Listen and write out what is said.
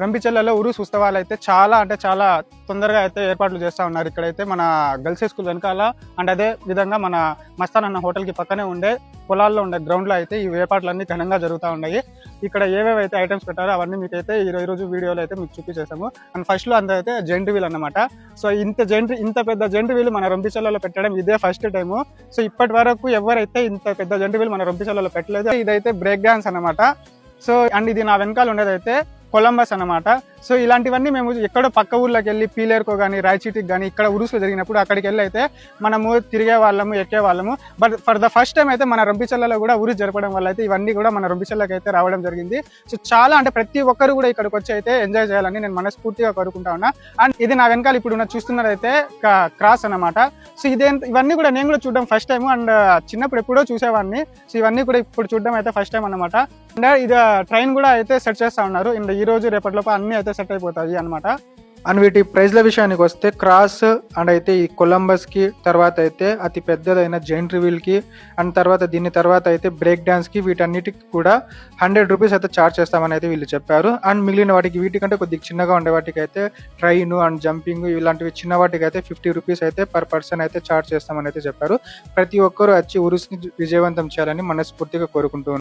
రంపిచెర్లలో ఉరుస్ ఉత్సవాలు అయితే చాలా అంటే చాలా తొందరగా అయితే ఏర్పాట్లు చేస్తూ ఉన్నారు. ఇక్కడైతే మన గర్ల్స్ స్కూల్ వెనకాల అండ్ అదే విధంగా మన మస్తాన్ అన్న హోటల్కి పక్కనే ఉండే పొలాల్లో ఉండే గ్రౌండ్లో అయితే ఈ ఏర్పాట్లన్నీ ఘనంగా జరుగుతూ ఉన్నాయి. ఇక్కడ ఏవేవైతే ఐటమ్స్ పెట్టారో అవన్నీ మీకైతే ఈరోజు వీడియోలో అయితే మీకు చూపించేసాము. అండ్ ఫస్ట్లో అయితే జెయింట్ వీల్ అన్నమాట. సో ఇంత పెద్ద జెయింట్ వీల్ మన రంపిచెర్లలో పెట్టడం ఇదే ఫస్ట్ టైము. సో ఇప్పటి వరకు ఎవరైతే ఇంత పెద్ద జెయింట్ వీల్ మన రంపిచెర్లలో పెట్టలేదు. ఇదైతే బ్రేక్ డాన్స్ అన్నమాట. సో అండ్ ఇది నా వెనకాల ఉండేదైతే కొలంబస్ అన్నమాట. సో ఇలాంటివన్నీ మేము ఎక్కడో పక్క ఊర్లోకి వెళ్ళి పీలేరుకో కానీ రాయచీటికి కానీ ఇక్కడ ఉరుసులు జరిగినప్పుడు అక్కడికి వెళ్ళి అయితే మనము తిరిగే వాళ్ళము ఎక్కే వాళ్ళము. But for the first time అయితే మన రంపిచెర్లలో కూడా ఉరుసు జరపడం వల్ల అయితే ఇవన్నీ కూడా మన రంపిచెర్లకు అయితే రావడం జరిగింది. సో చాలా అంటే ప్రతి ఒక్కరు కూడా ఇక్కడికి వచ్చి అయితే ఎంజాయ్ చేయాలని నేను మనస్ఫూర్తిగా కోరుకుంటా ఉన్నా. అండ్ ఇది నా వెనకాల ఇప్పుడు చూస్తున్నదైతే క్రాస్ అన్నమాట. సో ఇవన్నీ కూడా నేను కూడా చూడడం ఫస్ట్ టైం. అండ్ చిన్నప్పుడు ఎప్పుడో చూసేవాడిని. సో ఇవన్నీ కూడా ఇప్పుడు చూడడం అయితే ఫస్ట్ టైం అన్నమాట. అండ్ ఇది ట్రైన్ కూడా అయితే సెట్ చేస్తా ఉన్నారు. అండ్ ఈ రోజు రేపటిలోపు అన్ని అయితే సెట్ అయిపోతాయి అనమాట. అండ్ వీటి ప్రైజ్ల విషయానికి వస్తే క్రాస్ అండ్ అయితే ఈ కొలంబస్ కి తర్వాత అయితే అతి పెద్దదైన జెయింట్ రివీల్ కి అండ్ తర్వాత దీని తర్వాత అయితే బ్రేక్ డాన్స్ కి వీటన్నిటికి కూడా 100 రూపీస్ అయితే చార్జ్ చేస్తామని అయితే వీళ్ళు చెప్పారు. అండ్ మిగిలిన వాటికి వీటికంటే కొద్దిగా చిన్నగా ఉండే వాటికి అయితే ట్రైన్ అండ్ జంపింగ్ ఇలాంటివి చిన్న వాటికి అయితే 50 రూపీస్ అయితే పర్ పర్సన్ అయితే చార్జ్ చేస్తామని అయితే చెప్పారు. ప్రతి ఒక్కరూ వచ్చి ఉరుసుని విజయవంతం చేయాలని మనస్ఫూర్తిగా కోరుకుంటూ